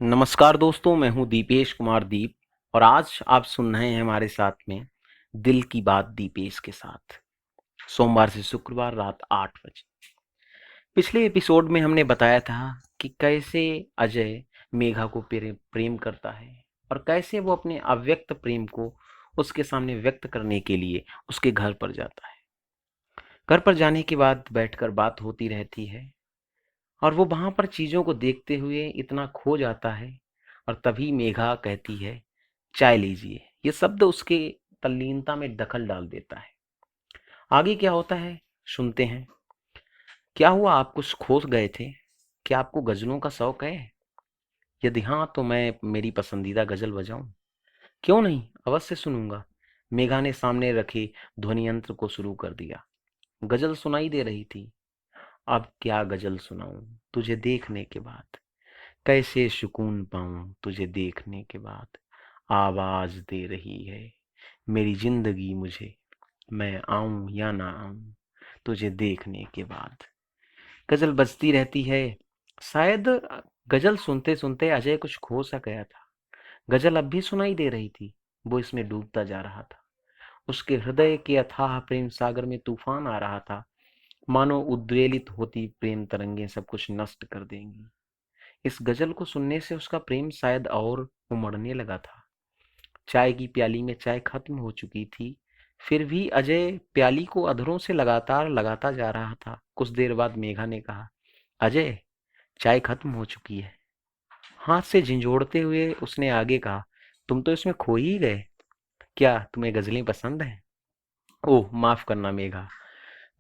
नमस्कार दोस्तों, मैं हूं दीपेश कुमार दीप। और आज आप सुन रहे हैं हमारे साथ में दिल की बात दीपेश के साथ, सोमवार से शुक्रवार रात 8 बजे। पिछले एपिसोड में हमने बताया था कि कैसे अजय मेघा को प्रेम करता है और कैसे वो अपने अव्यक्त प्रेम को उसके सामने व्यक्त करने के लिए उसके घर पर जाता है। घर पर जाने के बाद बैठकर बात होती रहती है और वो वहां पर चीजों को देखते हुए इतना खो जाता है। और तभी मेघा कहती है, चाय लीजिए। ये शब्द उसके तल्लीनता में दखल डाल देता है। आगे क्या होता है, सुनते हैं। क्या हुआ, आप कुछ खो गए थे? क्या आपको गजलों का शौक है? यदि हाँ, तो मैं मेरी पसंदीदा गजल बजाऊं? क्यों नहीं, अवश्य सुनूंगा। मेघा ने सामने रखे ध्वनि यंत्र को शुरू कर दिया। गजल सुनाई दे रही थी। अब क्या गजल सुनाऊं तुझे देखने के बाद? कैसे सुकून पाऊं तुझे देखने के बाद? आवाज दे रही है मेरी जिंदगी मुझे, मैं आऊं या ना आऊं तुझे देखने के बाद। गजल बजती रहती है। शायद गजल सुनते सुनते अजय कुछ खो सा गया था। गजल अब भी सुनाई दे रही थी। वो इसमें डूबता जा रहा था। उसके हृदय के अथाह प्रेम सागर में तूफान आ रहा था। मानो उद्वेलित होती प्रेम तरंगें सब कुछ नष्ट कर देंगी। इस गजल को सुनने से उसका प्रेम शायद और उमड़ने लगा था। चाय की प्याली में चाय खत्म हो चुकी थी। फिर भी अजय प्याली को अधरों से लगातार लगाता जा रहा था। कुछ देर बाद मेघा ने कहा, अजय, चाय खत्म हो चुकी है। हाथ से झिंझोड़ते हुए उसने आगे कहा, तुम तो इसमें खो ही गए। क्या तुम्हें गजलें पसंद हैं? ओह माफ करना मेघा,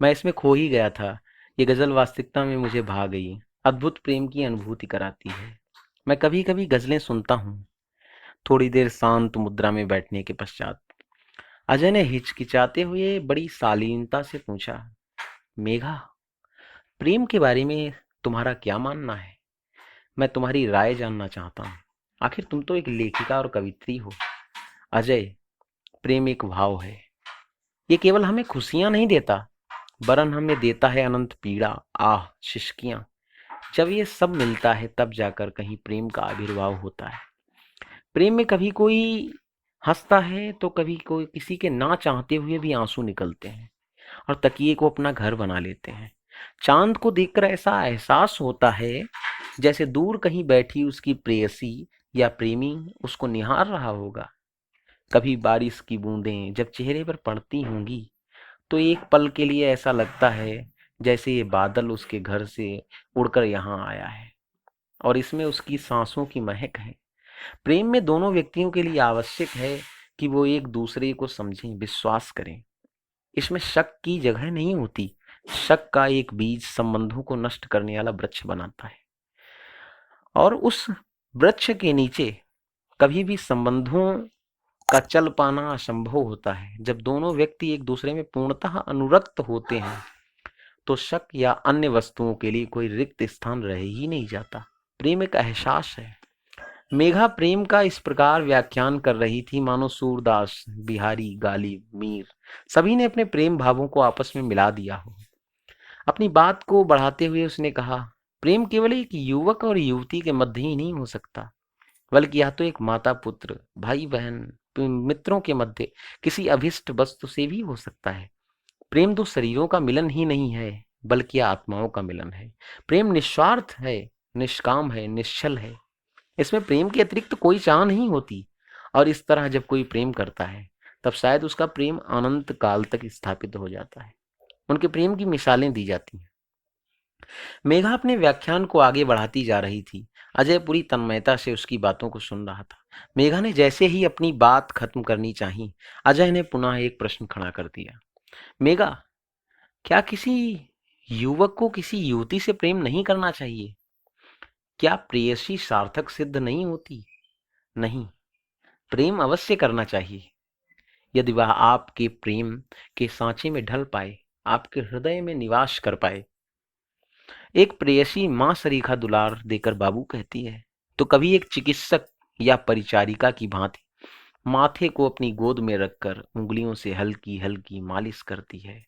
मैं इसमें खो ही गया था। ये गजल वास्तविकता में मुझे भा गई। अद्भुत प्रेम की अनुभूति कराती है। मैं कभी कभी गजलें सुनता हूँ, थोड़ी देर शांत मुद्रा में बैठने के पश्चात। अजय ने हिचकिचाते हुए बड़ी शालीनता से पूछा, मेघा, प्रेम के बारे में तुम्हारा क्या मानना है? मैं तुम्हारी राय जानना चाहता हूँ। आखिर तुम तो एक लेखिका और कवित्री हो। अजय, प्रेम एक भाव है। ये केवल हमें खुशियां नहीं देता, वरन हमें देता है अनंत पीड़ा, आह, सिसकियां। जब ये सब मिलता है तब जाकर कहीं प्रेम का आविर्भाव होता है। प्रेम में कभी कोई हंसता है तो कभी कोई किसी के ना चाहते हुए भी आंसू निकलते हैं और तकिए को अपना घर बना लेते हैं। चांद को देखकर ऐसा एहसास होता है जैसे दूर कहीं बैठी उसकी प्रेयसी या प्रेमी उसको निहार रहा होगा। कभी बारिश की बूंदें जब चेहरे पर पड़ती होंगी तो एक पल के लिए ऐसा लगता है जैसे ये बादल उसके घर से उड़कर यहाँ आया है और इसमें उसकी सांसों की महक है। प्रेम में दोनों व्यक्तियों के लिए आवश्यक है कि वो एक दूसरे को समझें, विश्वास करें। इसमें शक की जगह नहीं होती। शक का एक बीज संबंधों को नष्ट करने वाला वृक्ष बनाता है और उस वृक्ष के नीचे कभी भी संबंधों का चल पाना असंभव होता है। जब दोनों व्यक्ति एक दूसरे में पूर्णतः अनुरक्त होते हैं तो शक या अन्य वस्तुओं के लिए कोई रिक्त स्थान रह ही नहीं जाता। प्रेम एक एहसास है। मेघा प्रेम का इस प्रकार व्याख्यान कर रही थी मानो सूरदास, बिहारी, गालिब, मीर सभी ने अपने प्रेम भावों को आपस में मिला दिया हो। अपनी बात को बढ़ाते हुए उसने कहा, प्रेम केवल एक युवक और युवती के मध्य ही नहीं हो सकता, बल्कि यह तो एक माता पुत्र, भाई बहन, मित्रों के मध्य किसी अभिष्ट वस्तु से भी हो सकता है। प्रेम तो शरीरों का मिलन ही नहीं है, बल्कि आत्माओं का मिलन है। प्रेम निस्वार्थ है, निष्काम है, निश्चल है। इसमें प्रेम के अतिरिक्त कोई चाह नहीं होती। और इस तरह जब कोई प्रेम करता है तब शायद उसका प्रेम अनंत काल तक स्थापित हो जाता है। उनके प्रेम की मिसालें दी जाती हैं। मेघा अपने व्याख्यान को आगे बढ़ाती जा रही थी। अजय पूरी तन्मयता से उसकी बातों को सुन रहा था। मेघा ने जैसे ही अपनी बात खत्म करनी चाही, अजय ने पुनः एक प्रश्न खड़ा कर दिया। मेघा, क्या किसी युवक को किसी युवती से प्रेम नहीं करना चाहिए? क्या प्रेयसी सार्थक सिद्ध नहीं होती? नहीं, प्रेम अवश्य करना चाहिए, यदि वह आपके प्रेम के सांचे में ढल पाए, आपके हृदय में निवास कर पाए। एक प्रेयसी माँ सरीखा दुलार देकर बाबू कहती है, तो कभी एक चिकित्सक या परिचारिका की भांति माथे को अपनी गोद में रखकर उंगलियों से हल्की हल्की मालिश करती है।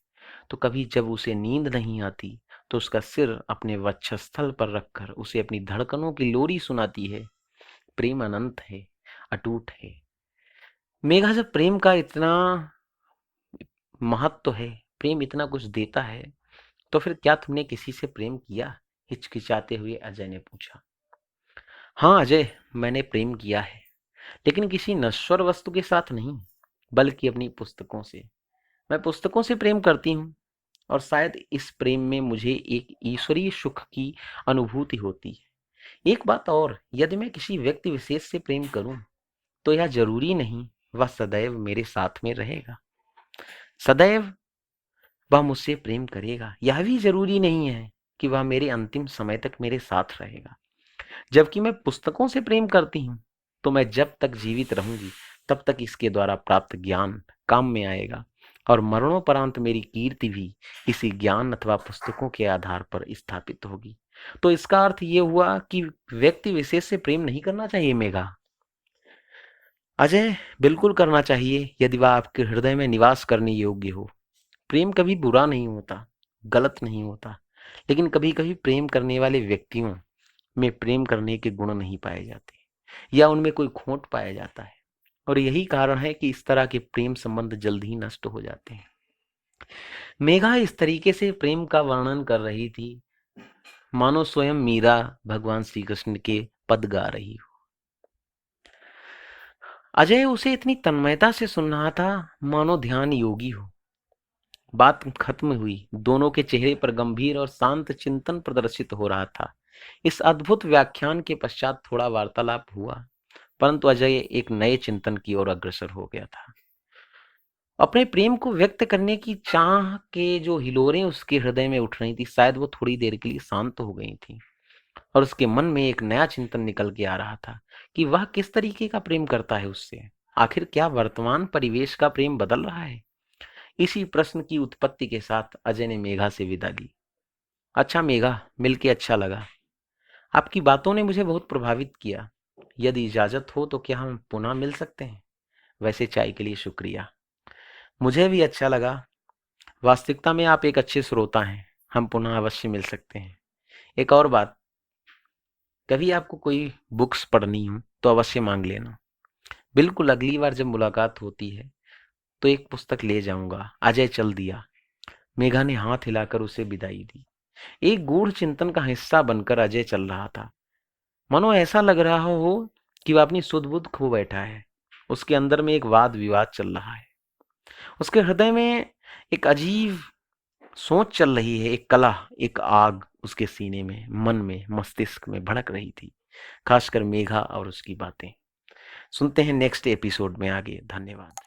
तो कभी जब उसे नींद नहीं आती तो उसका सिर अपने वक्षस्थल पर रखकर उसे अपनी धड़कनों की लोरी सुनाती है। प्रेम अनंत है, अटूट है। मेघा, जब प्रेम का इतना महत्व है, प्रेम इतना कुछ देता है, तो फिर क्या तुमने किसी से प्रेम किया? हिचकिचाते हुए अजय ने पूछा। हाँ अजय, मैंने प्रेम किया है, लेकिन किसी नश्वर वस्तु के साथ नहीं, बल्कि अपनी पुस्तकों से। मैं पुस्तकों से प्रेम करती हूँ, और शायद इस प्रेम में मुझे एक ईश्वरीय सुख की अनुभूति होती है। एक बात और, यदि मैं किसी व्यक्ति विशेष से प्रेम करूं, तो यह जरूरी नहीं वह सदैव मेरे साथ में रहेगा। सदैव वह मुझसे प्रेम करेगा, यह भी जरूरी नहीं है कि वह मेरे अंतिम समय तक मेरे साथ रहेगा। जबकि मैं पुस्तकों से प्रेम करती हूँ, तो मैं जब तक जीवित रहूंगी, तब तक इसके द्वारा प्राप्त ज्ञान काम में आएगा, और मरणोपरांत मेरी कीर्ति भी इसी ज्ञान अथवा पुस्तकों के आधार पर स्थापित होगी। तो इसका अर्थ ये हुआ कि व्यक्ति विशेष से प्रेम नहीं करना चाहिए मेघा। अजय, बिल्कुल करना चाहिए, यदि वह आपके हृदय में निवास करने योग्य हो। प्रेम कभी बुरा नहीं होता, गलत नहीं होता, लेकिन कभी कभी प्रेम करने वाले व्यक्तियों में प्रेम करने के गुण नहीं पाए जाते, या उनमें कोई खोट पाया जाता है, और यही कारण है कि इस तरह के प्रेम संबंध जल्द ही नष्ट हो जाते हैं। मेघा इस तरीके से प्रेम का वर्णन कर रही थी, मानो स्वयं मीरा भगवान श्री कृष्ण के पद गा रही हो। अजय उसे इतनी तन्मयता से सुन रहा था, मानो ध्यान योगी हो। बात खत्म हुई, दोनों के चेहरे पर गंभीर और शांत चिंतन प्रदर्शित हो रहा था। इस अद्भुत व्याख्यान के पश्चात थोड़ा वार्तालाप हुआ, परंतु अजय एक नए चिंतन की ओर अग्रसर हो गया था। अपने प्रेम को व्यक्त करने की चाह के जो हिलोरें उसके हृदय में उठ रही थी, शायद वो थोड़ी देर के लिए शांत हो गई थी, और उसके मन में एक नया चिंतन निकल के आ रहा था कि वह किस तरीके का प्रेम करता है उससे। आखिर क्या वर्तमान परिवेश का प्रेम बदल रहा है? इसी प्रश्न की उत्पत्ति के साथ अजय ने मेघा से विदा ली। अच्छा मेघा, मिलके अच्छा लगा। आपकी बातों ने मुझे बहुत प्रभावित किया। यदि इजाजत हो तो क्या हम पुनः मिल सकते हैं? वैसे चाय के लिए शुक्रिया। मुझे भी अच्छा लगा। वास्तविकता में आप एक अच्छे श्रोता हैं। हम पुनः अवश्य मिल सकते हैं। एक और बात, कभी आपको कोई बुक्स पढ़नी हो तो अवश्य मांग लेना। बिल्कुल, अगली बार जब मुलाकात होती है तो एक पुस्तक ले जाऊंगा। अजय चल दिया। मेघा ने हाथ हिलाकर उसे विदाई दी। एक गूढ़ चिंतन का हिस्सा बनकर अजय चल रहा था। मानो ऐसा लग रहा हो कि वह अपनी सुध बुध खो बैठा है। उसके अंदर में एक वाद विवाद चल रहा है। उसके हृदय में एक अजीब सोच चल रही है, एक कलह, एक आग उसके सीने में, मन में, मस्तिष्क में भड़क रही थी, खासकर मेघा और उसकी बातें। सुनते हैं नेक्स्ट एपिसोड में आगे। धन्यवाद।